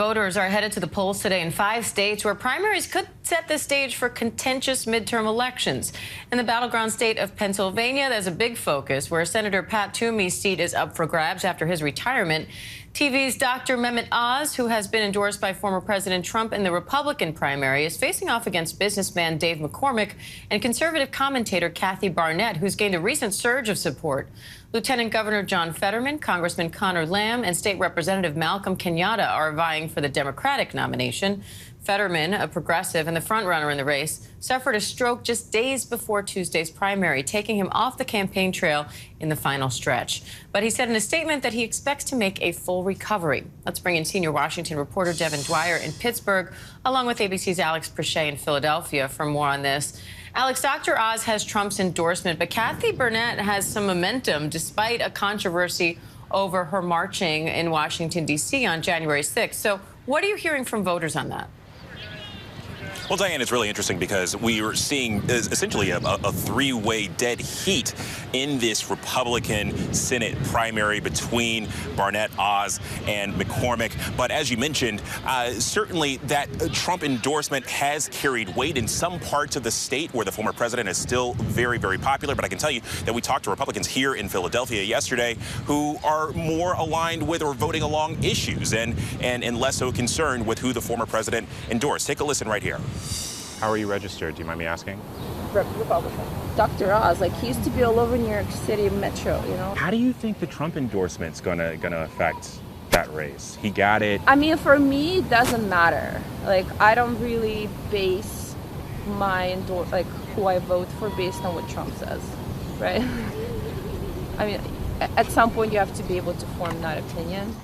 Voters are headed to the polls today in 5 states where primaries could set the stage for contentious midterm elections. In the battleground state of Pennsylvania, there's a big focus where Senator Pat Toomey's seat is up for grabs after his retirement. TV's Dr. Mehmet Oz, who has been endorsed by former President Trump in the Republican primary, is facing off against businessman Dave McCormick and conservative commentator Kathy Barnett, who's gained a recent surge of support. Lieutenant Governor John Fetterman, Congressman Connor Lamb, and State Representative Malcolm Kenyatta are vying for the Democratic nomination. Fetterman, a progressive and the frontrunner in the race, suffered a stroke just days before Tuesday's primary, taking him off the campaign trail in the final stretch. But he said in a statement that he expects to make a full recovery. Let's bring in senior Washington reporter Devin Dwyer in Pittsburgh, along with ABC's Alex Prochet in Philadelphia for more on this. Alex, Dr. Oz has Trump's endorsement, but Kathy Barnett has some momentum despite a controversy over her marching in Washington, D.C. on January 6th. So what are you hearing from voters on that? Well, Diane, it's really interesting because we are seeing essentially a three-way dead heat in this Republican Senate primary between Barnett, Oz, and McCormick. But as you mentioned, certainly that Trump endorsement has carried weight in some parts of the state where the former president is still very, very popular. But I can tell you that we talked to Republicans here in Philadelphia yesterday who are more aligned with or voting along issues and less so concerned with who the former president endorsed. Take a listen right here. How are you registered? Do you mind me asking? Republican. Dr. Oz, like, he used to be all over New York City Metro, you know? How do you think the Trump endorsement's gonna affect that race? He got it. I mean, for me, it doesn't matter. Like, I don't really base my who I vote for based on what Trump says, right? I mean, at some point you have to be able to form that opinion.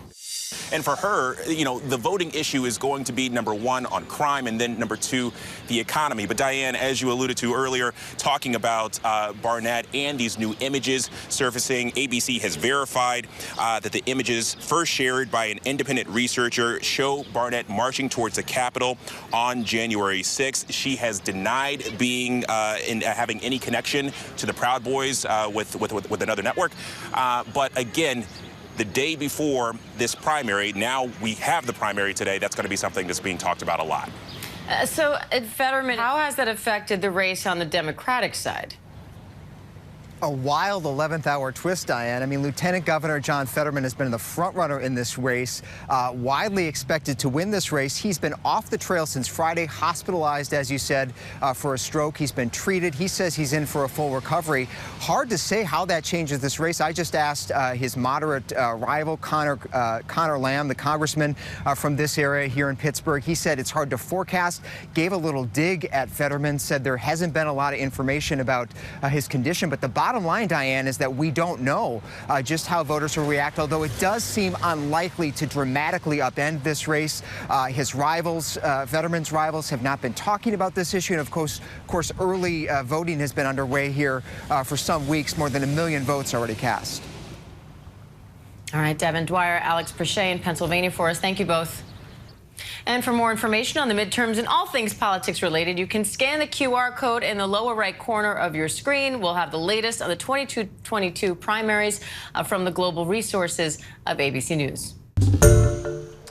And for her, you know, the voting issue is going to be number one on crime and then number two, the economy. But Diane, as you alluded to earlier, talking about Barnett and these new images surfacing, ABC has verified that the images first shared by an independent researcher show Barnett marching towards the Capitol on January 6th. She has denied being having any connection to the Proud Boys with another network. But again, the day before this primary, now we have the primary today, that's going to be something that's being talked about a lot. So, Fetterman, how has that affected the race on the Democratic side? A wild 11th hour twist, Diane. I mean, Lieutenant Governor John Fetterman has been the front runner in this race, widely expected to win this race. He's been off the trail since Friday, hospitalized, as you said, for a stroke. He's been treated. He says he's in for a full recovery. Hard to say how that changes this race. I just asked his moderate rival, Connor Lamb, the congressman from this area here in Pittsburgh. He said it's hard to forecast, gave a little dig at Fetterman, said there hasn't been a lot of information about his condition, but the bottom line, Diane, is that we don't know just how voters will react, although it does seem unlikely to dramatically upend this race. His rivals, Fetterman's rivals, have not been talking about this issue. And of course, early voting has been underway here for some weeks. More than 1 million votes already cast. All right, Devin Dwyer, Alex Prochet in Pennsylvania for us. Thank you both. And for more information on the midterms and all things politics related, you can scan the QR code in the lower right corner of your screen. We'll have the latest on the 2022 primaries from the global resources of ABC News.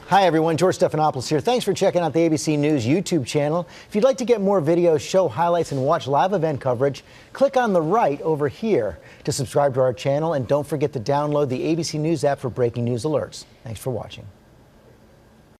Hi, everyone. George Stephanopoulos here. Thanks for checking out the ABC News YouTube channel. If you'd like to get more videos, show highlights, and watch live event coverage, click on the right over here to subscribe to our channel. And don't forget to download the ABC News app for breaking news alerts. Thanks for watching.